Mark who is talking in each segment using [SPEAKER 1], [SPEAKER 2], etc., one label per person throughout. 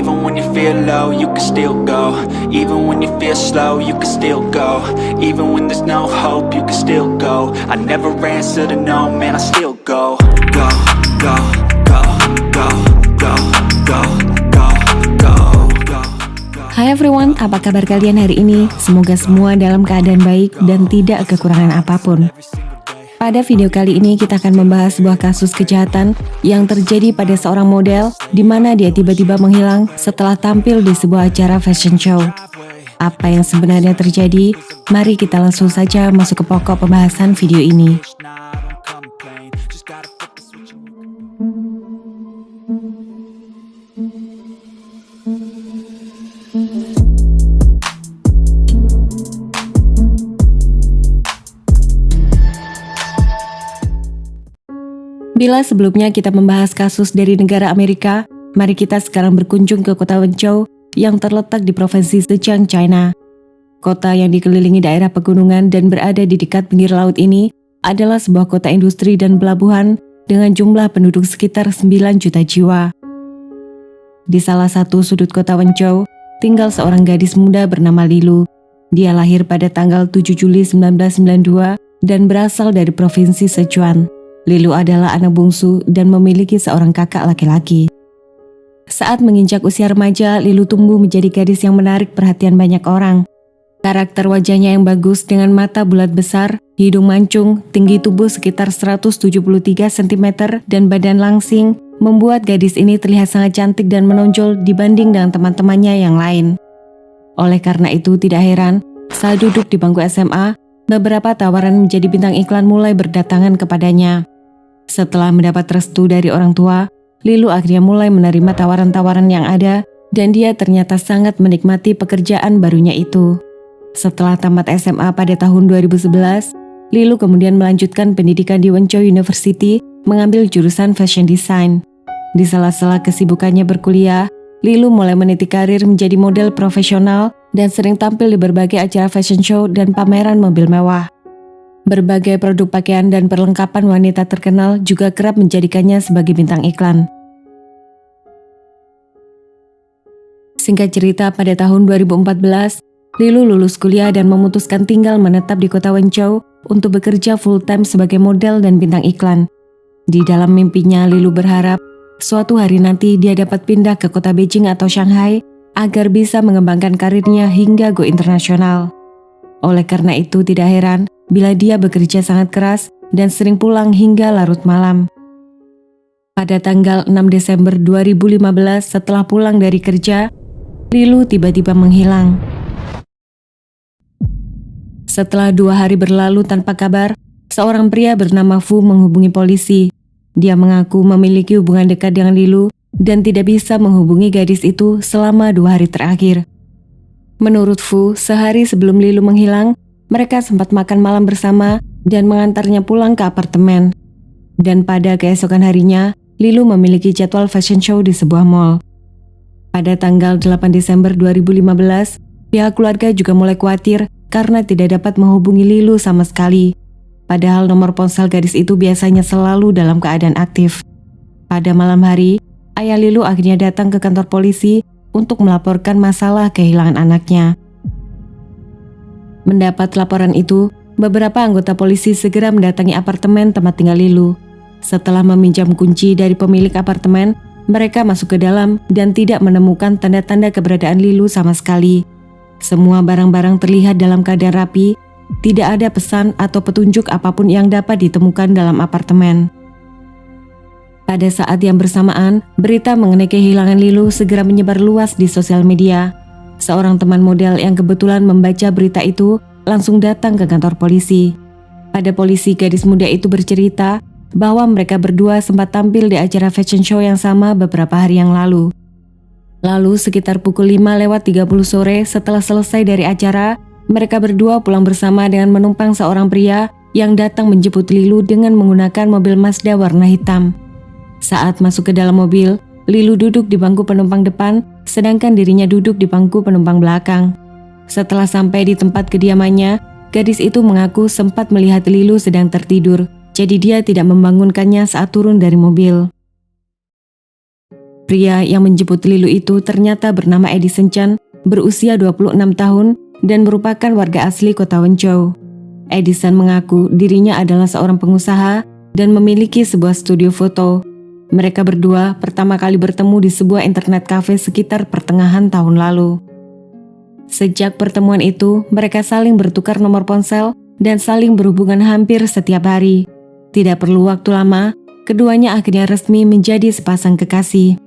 [SPEAKER 1] Even when you feel low, you can still go. Even when you feel slow, you can still go. Even when there's no hope, you can still go. I never answer to no, man, I still go. Go, go, go, go, go, go, go, go, go.
[SPEAKER 2] Hai everyone, apa kabar kalian hari ini? Semoga semua dalam keadaan baik dan tidak kekurangan apapun. Pada video kali ini kita akan membahas sebuah kasus kejahatan yang terjadi pada seorang model di mana dia tiba-tiba menghilang setelah tampil di sebuah acara fashion show. Apa yang sebenarnya terjadi? Mari kita langsung saja masuk ke pokok pembahasan video ini. Bila sebelumnya kita membahas kasus dari negara Amerika, mari kita sekarang berkunjung ke kota Wenzhou yang terletak di provinsi Zhejiang, China. Kota yang dikelilingi daerah pegunungan dan berada di dekat pinggir laut ini adalah sebuah kota industri dan pelabuhan dengan jumlah penduduk sekitar 9 juta jiwa. Di salah satu sudut kota Wenzhou, tinggal seorang gadis muda bernama Lilu. Dia lahir pada tanggal 7 Juli 1992 dan berasal dari provinsi Sichuan. Lilu adalah anak bungsu dan memiliki seorang kakak laki-laki. Saat menginjak usia remaja, Lilu tumbuh menjadi gadis yang menarik perhatian banyak orang. Karakter wajahnya yang bagus dengan mata bulat besar, hidung mancung, tinggi tubuh sekitar 173 cm dan badan langsing membuat gadis ini terlihat sangat cantik dan menonjol dibanding dengan teman-temannya yang lain. Oleh karena itu tidak heran, saat duduk di bangku SMA, beberapa tawaran menjadi bintang iklan mulai berdatangan kepadanya. Setelah mendapat restu dari orang tua, Lilu akhirnya mulai menerima tawaran-tawaran yang ada dan dia ternyata sangat menikmati pekerjaan barunya itu. Setelah tamat SMA pada tahun 2011, Lilu kemudian melanjutkan pendidikan di Wenzhou University mengambil jurusan fashion design. Di sela-sela kesibukannya berkuliah, Lilu mulai meniti karir menjadi model profesional dan sering tampil di berbagai acara fashion show dan pameran mobil mewah. Berbagai produk pakaian dan perlengkapan wanita terkenal juga kerap menjadikannya sebagai bintang iklan. Singkat cerita, pada tahun 2014, Lilu lulus kuliah dan memutuskan tinggal menetap di kota Wenzhou untuk bekerja full-time sebagai model dan bintang iklan. Di dalam mimpinya, Lilu berharap suatu hari nanti dia dapat pindah ke kota Beijing atau Shanghai agar bisa mengembangkan karirnya hingga go internasional. Oleh karena itu tidak heran bila dia bekerja sangat keras dan sering pulang hingga larut malam. Pada tanggal 6 Desember 2015 setelah pulang dari kerja, Lilu tiba-tiba menghilang. Setelah 2 hari berlalu tanpa kabar, seorang pria bernama Fu menghubungi polisi. Dia mengaku memiliki hubungan dekat dengan Lilu dan tidak bisa menghubungi gadis itu selama 2 hari terakhir. Menurut Fu, sehari sebelum Lilu menghilang, mereka sempat makan malam bersama dan mengantarnya pulang ke apartemen. Dan pada keesokan harinya, Lilu memiliki jadwal fashion show di sebuah mall. Pada tanggal 8 Desember 2015, pihak keluarga juga mulai khawatir karena tidak dapat menghubungi Lilu sama sekali. Padahal nomor ponsel gadis itu biasanya selalu dalam keadaan aktif. Pada malam hari, ayah Lilu akhirnya datang ke kantor polisi untuk melaporkan masalah kehilangan anaknya. Mendapat laporan itu, beberapa anggota polisi segera mendatangi apartemen tempat tinggal Lilu. Setelah meminjam kunci dari pemilik apartemen, mereka masuk ke dalam dan tidak menemukan tanda-tanda keberadaan Lilu sama sekali. Semua barang-barang terlihat dalam keadaan rapi, tidak ada pesan atau petunjuk apapun yang dapat ditemukan dalam apartemen. Pada saat yang bersamaan, berita mengenai kehilangan Lilu segera menyebar luas di sosial media. Seorang teman model yang kebetulan membaca berita itu langsung datang ke kantor polisi. Pada polisi, gadis muda itu bercerita bahwa mereka berdua sempat tampil di acara fashion show yang sama beberapa hari yang lalu. Lalu sekitar pukul 5:30 sore setelah selesai dari acara, mereka berdua pulang bersama dengan menumpang seorang pria yang datang menjemput Lilu dengan menggunakan mobil Mazda warna hitam. Saat masuk ke dalam mobil, Lilu duduk di bangku penumpang depan, sedangkan dirinya duduk di bangku penumpang belakang. Setelah sampai di tempat kediamannya, gadis itu mengaku sempat melihat Lilu sedang tertidur, jadi dia tidak membangunkannya saat turun dari mobil. Pria yang menjemput Lilu itu ternyata bernama Edison Chan, berusia 26 tahun dan merupakan warga asli kota Wenzhou. Edison mengaku dirinya adalah seorang pengusaha dan memiliki sebuah studio foto. Mereka berdua pertama kali bertemu di sebuah internet cafe sekitar pertengahan tahun lalu. Sejak pertemuan itu, mereka saling bertukar nomor ponsel dan saling berhubungan hampir setiap hari. Tidak perlu waktu lama, keduanya akhirnya resmi menjadi sepasang kekasih.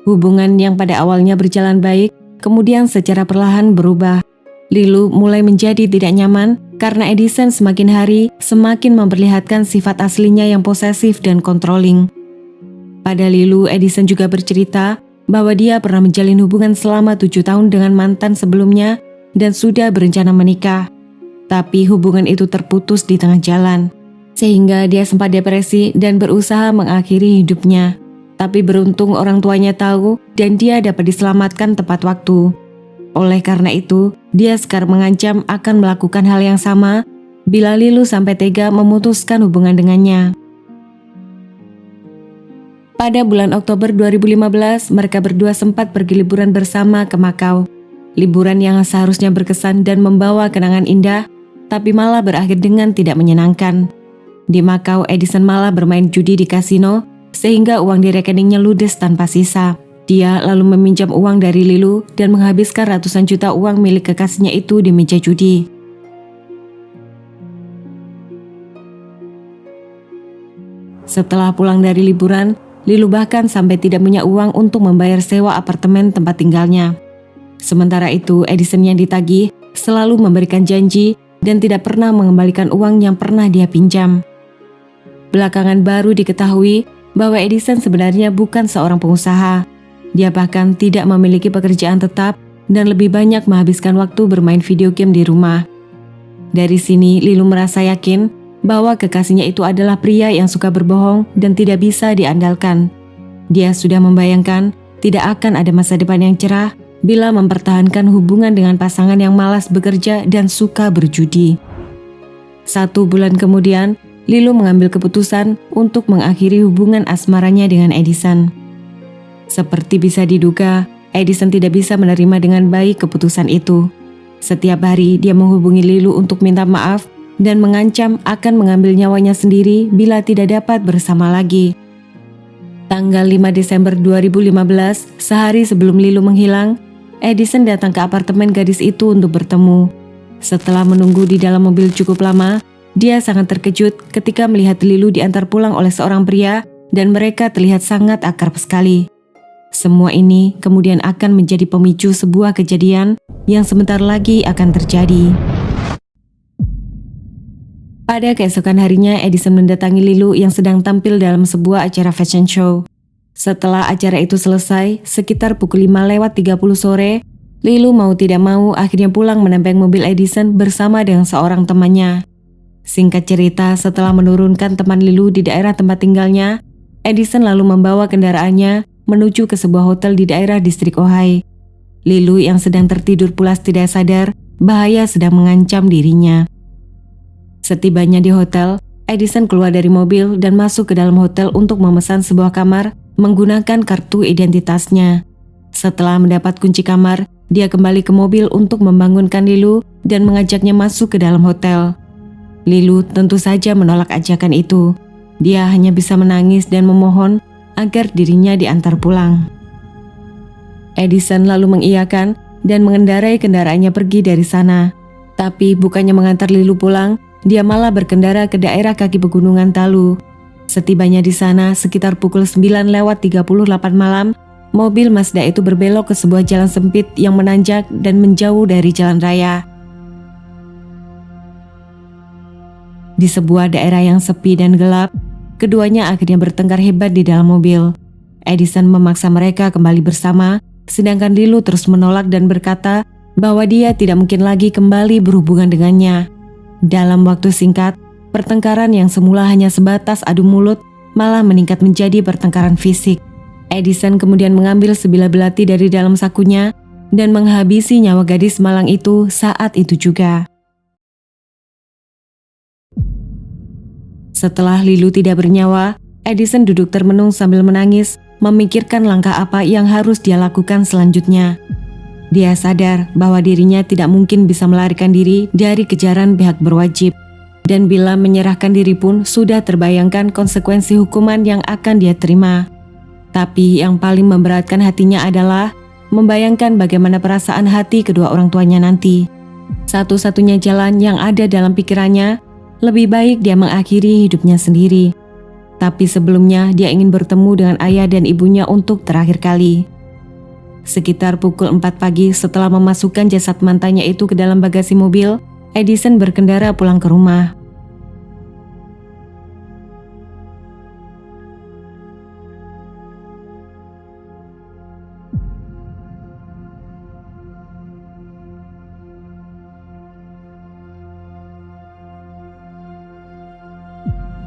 [SPEAKER 2] Hubungan yang pada awalnya berjalan baik, kemudian secara perlahan berubah. Lilu mulai menjadi tidak nyaman karena Edison semakin hari semakin memperlihatkan sifat aslinya yang posesif dan controlling. Pada Lilu, Edison juga bercerita bahwa dia pernah menjalin hubungan selama 7 tahun dengan mantan sebelumnya dan sudah berencana menikah. Tapi hubungan itu terputus di tengah jalan, sehingga dia sempat depresi dan berusaha mengakhiri hidupnya. Tapi beruntung orang tuanya tahu dan dia dapat diselamatkan tepat waktu. Oleh karena itu, dia sekarang mengancam akan melakukan hal yang sama bila Lilu sampai tega memutuskan hubungan dengannya. Pada bulan Oktober 2015, mereka berdua sempat pergi liburan bersama ke Makau. Liburan yang seharusnya berkesan dan membawa kenangan indah, tapi malah berakhir dengan tidak menyenangkan. Di Makau, Edison malah bermain judi di kasino, sehingga uang di rekeningnya ludes tanpa sisa. Dia lalu meminjam uang dari Lilu dan menghabiskan ratusan juta uang milik kekasihnya itu di meja judi. Setelah pulang dari liburan, Lilu bahkan sampai tidak punya uang untuk membayar sewa apartemen tempat tinggalnya. Sementara itu, Edison yang ditagih selalu memberikan janji dan tidak pernah mengembalikan uang yang pernah dia pinjam. Belakangan baru diketahui bahwa Edison sebenarnya bukan seorang pengusaha. Dia bahkan tidak memiliki pekerjaan tetap dan lebih banyak menghabiskan waktu bermain video game di rumah. Dari sini, Lilu merasa yakin bahwa kekasihnya itu adalah pria yang suka berbohong dan tidak bisa diandalkan. Dia sudah membayangkan tidak akan ada masa depan yang cerah bila mempertahankan hubungan dengan pasangan yang malas bekerja dan suka berjudi. 1 bulan kemudian, Lilu mengambil keputusan untuk mengakhiri hubungan asmaranya dengan Edison. Seperti bisa diduga, Edison tidak bisa menerima dengan baik keputusan itu. Setiap hari dia menghubungi Lilu untuk minta maaf dan mengancam akan mengambil nyawanya sendiri bila tidak dapat bersama lagi. Tanggal 5 Desember 2015, sehari sebelum Lilu menghilang, Edison datang ke apartemen gadis itu untuk bertemu. Setelah menunggu di dalam mobil cukup lama, dia sangat terkejut ketika melihat Lilu diantar pulang oleh seorang pria dan mereka terlihat sangat akrab sekali. Semua ini kemudian akan menjadi pemicu sebuah kejadian yang sebentar lagi akan terjadi. Pada keesokan harinya, Edison mendatangi Lilu yang sedang tampil dalam sebuah acara fashion show. Setelah acara itu selesai, sekitar pukul 5:30 sore, Lilu mau tidak mau akhirnya pulang menempeng mobil Edison bersama dengan seorang temannya. Singkat cerita, setelah menurunkan teman Lilu di daerah tempat tinggalnya, Edison lalu membawa kendaraannya menuju ke sebuah hotel di daerah distrik Ojai. Lilu yang sedang tertidur pulas tidak sadar bahaya sedang mengancam dirinya. Setibanya di hotel, Edison keluar dari mobil dan masuk ke dalam hotel untuk memesan sebuah kamar menggunakan kartu identitasnya. Setelah mendapat kunci kamar, dia kembali ke mobil untuk membangunkan Lilu dan mengajaknya masuk ke dalam hotel. Lilu tentu saja menolak ajakan itu. Dia hanya bisa menangis dan memohon agar dirinya diantar pulang. Edison lalu mengiyakan dan mengendarai kendaraannya pergi dari sana. Tapi bukannya mengantar Lilu pulang, dia malah berkendara ke daerah kaki pegunungan Talu. Setibanya di sana sekitar pukul 9:38 malam, mobil Mazda itu berbelok ke sebuah jalan sempit yang menanjak dan menjauh dari jalan raya. Di sebuah daerah yang sepi dan gelap, keduanya akhirnya bertengkar hebat di dalam mobil. Edison memaksa mereka kembali bersama, sedangkan Lilu terus menolak dan berkata bahwa dia tidak mungkin lagi kembali berhubungan dengannya. Dalam waktu singkat, pertengkaran yang semula hanya sebatas adu mulut malah meningkat menjadi pertengkaran fisik. Edison kemudian mengambil sebilah belati dari dalam sakunya dan menghabisi nyawa gadis malang itu saat itu juga. Setelah Lilu tidak bernyawa, Edison duduk termenung sambil menangis memikirkan langkah apa yang harus dia lakukan selanjutnya. Dia sadar bahwa dirinya tidak mungkin bisa melarikan diri dari kejaran pihak berwajib. Dan bila menyerahkan diri pun sudah terbayangkan konsekuensi hukuman yang akan dia terima. Tapi yang paling memberatkan hatinya adalah membayangkan bagaimana perasaan hati kedua orang tuanya nanti. Satu-satunya jalan yang ada dalam pikirannya, lebih baik dia mengakhiri hidupnya sendiri. Tapi sebelumnya dia ingin bertemu dengan ayah dan ibunya untuk terakhir kali. Sekitar pukul 4 pagi setelah memasukkan jasad mantannya itu ke dalam bagasi mobil, Edison berkendara pulang ke rumah.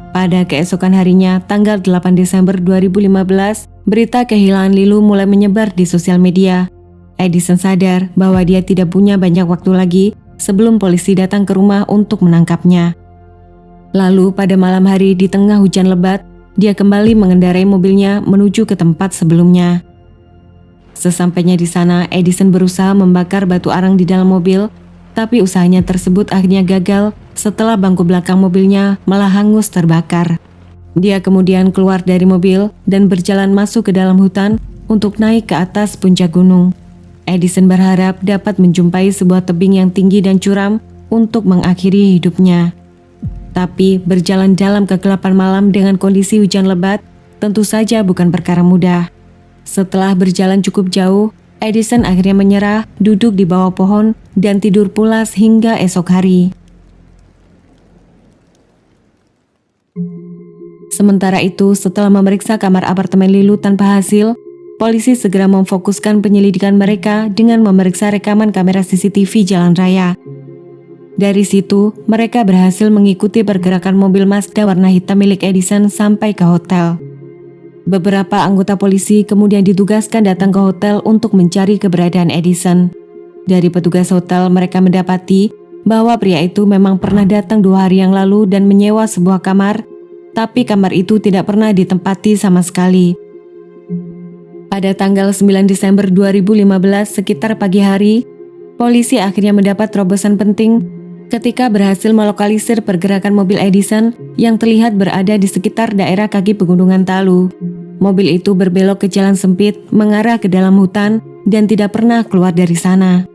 [SPEAKER 2] Pada keesokan harinya, tanggal 8 Desember 2015, berita kehilangan Lilu mulai menyebar di sosial media. Edison sadar bahwa dia tidak punya banyak waktu lagi sebelum polisi datang ke rumah untuk menangkapnya. Lalu pada malam hari di tengah hujan lebat, dia kembali mengendarai mobilnya menuju ke tempat sebelumnya. Sesampainya di sana, Edison berusaha membakar batu arang di dalam mobil, tapi usahanya tersebut akhirnya gagal setelah bangku belakang mobilnya malah hangus terbakar. Dia kemudian keluar dari mobil dan berjalan masuk ke dalam hutan untuk naik ke atas puncak gunung. Edison berharap dapat menjumpai sebuah tebing yang tinggi dan curam untuk mengakhiri hidupnya. Tapi berjalan dalam kegelapan malam dengan kondisi hujan lebat tentu saja bukan perkara mudah. Setelah berjalan cukup jauh, Edison akhirnya menyerah, duduk di bawah pohon, dan tidur pulas hingga esok hari. Sementara itu, setelah memeriksa kamar apartemen Lilu tanpa hasil, polisi segera memfokuskan penyelidikan mereka dengan memeriksa rekaman kamera CCTV jalan raya. Dari situ, mereka berhasil mengikuti pergerakan mobil Mazda warna hitam milik Edison sampai ke hotel. Beberapa anggota polisi kemudian ditugaskan datang ke hotel untuk mencari keberadaan Edison. Dari petugas hotel, mereka mendapati bahwa pria itu memang pernah datang 2 hari yang lalu dan menyewa sebuah kamar, tapi kamar itu tidak pernah ditempati sama sekali. Pada tanggal 9 Desember 2015 sekitar pagi hari, polisi akhirnya mendapat terobosan penting ketika berhasil melokalisir pergerakan mobil Edison yang terlihat berada di sekitar daerah kaki pegunungan Talu. Mobil itu berbelok ke jalan sempit mengarah ke dalam hutan dan tidak pernah keluar dari sana.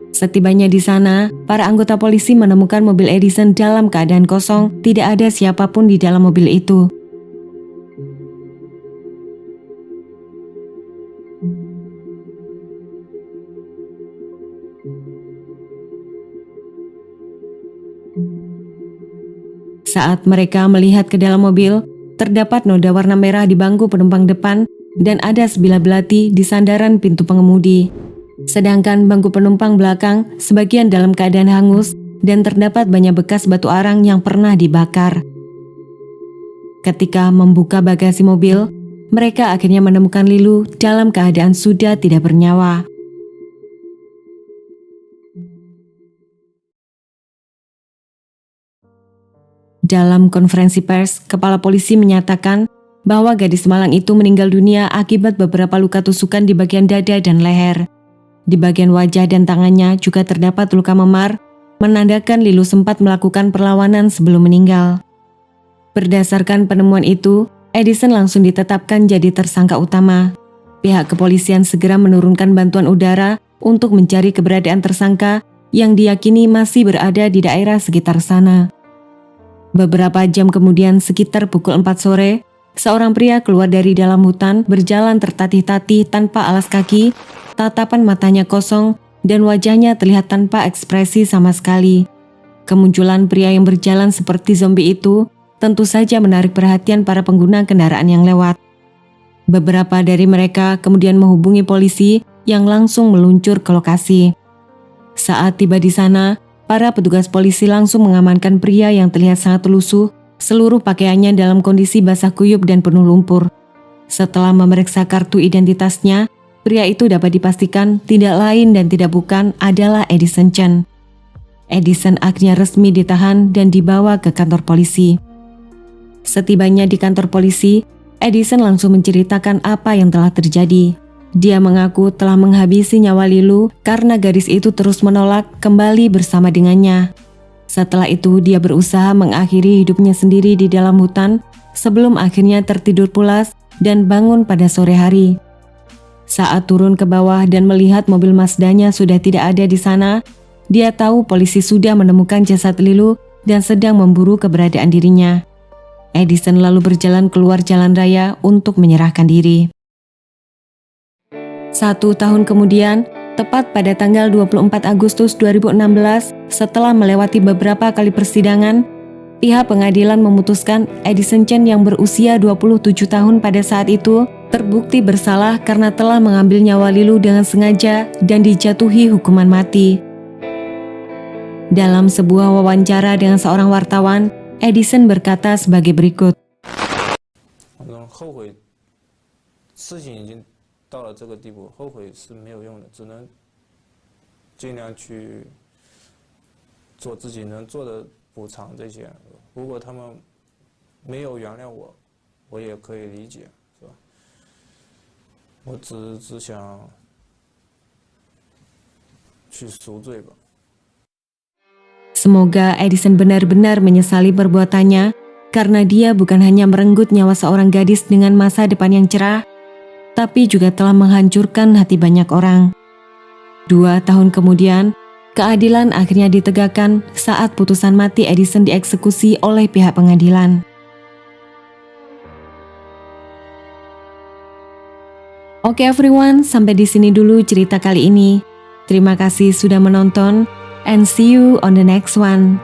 [SPEAKER 2] Setibanya di sana, para anggota polisi menemukan mobil Edison dalam keadaan kosong, tidak ada siapapun di dalam mobil itu. Saat mereka melihat ke dalam mobil, terdapat noda warna merah di bangku penumpang depan dan ada sebilah belati di sandaran pintu pengemudi. Sedangkan bangku penumpang belakang sebagian dalam keadaan hangus dan terdapat banyak bekas batu arang yang pernah dibakar. Ketika membuka bagasi mobil, mereka akhirnya menemukan Lilu dalam keadaan sudah tidak bernyawa. Dalam konferensi pers, kepala polisi menyatakan bahwa gadis malang itu meninggal dunia akibat beberapa luka tusukan di bagian dada dan leher. Di bagian wajah dan tangannya juga terdapat luka memar, menandakan Lilu sempat melakukan perlawanan sebelum meninggal. Berdasarkan penemuan itu, Edison langsung ditetapkan jadi tersangka utama. Pihak kepolisian segera menurunkan bantuan udara untuk mencari keberadaan tersangka yang diyakini masih berada di daerah sekitar sana. Beberapa jam kemudian sekitar pukul 4 sore, seorang pria keluar dari dalam hutan berjalan tertatih-tatih tanpa alas kaki, tatapan matanya kosong dan wajahnya terlihat tanpa ekspresi sama sekali. Kemunculan pria yang berjalan seperti zombie itu tentu saja menarik perhatian para pengguna kendaraan yang lewat. Beberapa dari mereka kemudian menghubungi polisi yang langsung meluncur ke lokasi. Saat tiba di sana, para petugas polisi langsung mengamankan pria yang terlihat sangat lusuh, seluruh pakaiannya dalam kondisi basah kuyup dan penuh lumpur. Setelah memeriksa kartu identitasnya, Pria itu dapat dipastikan tidak lain dan tidak bukan adalah Edison Chen. Edison akhirnya resmi ditahan dan dibawa ke kantor polisi. Setibanya di kantor polisi, Edison langsung menceritakan apa yang telah terjadi. Dia mengaku telah menghabisi nyawa Lilu karena gadis itu terus menolak kembali bersama dengannya. Setelah itu dia berusaha mengakhiri hidupnya sendiri di dalam hutan sebelum akhirnya tertidur pulas dan bangun pada sore hari. Saat turun ke bawah dan melihat mobil Mazdanya sudah tidak ada di sana, dia tahu polisi sudah menemukan jasad Lilu dan sedang memburu keberadaan dirinya. Edison lalu berjalan keluar jalan raya untuk menyerahkan diri. 1 tahun kemudian, tepat pada tanggal 24 Agustus 2016, setelah melewati beberapa kali persidangan, pihak pengadilan memutuskan Edison Chen yang berusia 27 tahun pada saat itu terbukti bersalah karena telah mengambil nyawa Lilu dengan sengaja dan dijatuhi hukuman mati. Dalam sebuah wawancara dengan seorang wartawan, Edison berkata sebagai berikut.
[SPEAKER 3] 后悔，事情已经到了这个地步，后悔是没有用的，只能尽量去做自己能做的补偿这些。如果他们没有原谅我，我也可以理解，是吧？我只想去赎罪吧。
[SPEAKER 2] Semoga Edison benar-benar menyesali perbuatannya karena dia bukan hanya merenggut nyawa seorang gadis dengan masa depan yang cerah, tapi juga telah menghancurkan hati banyak orang. 2 tahun kemudian, keadilan akhirnya ditegakkan saat putusan mati Edison dieksekusi oleh pihak pengadilan. Oke everyone, sampai di sini dulu cerita kali ini. Terima kasih sudah menonton. And see you on the next one.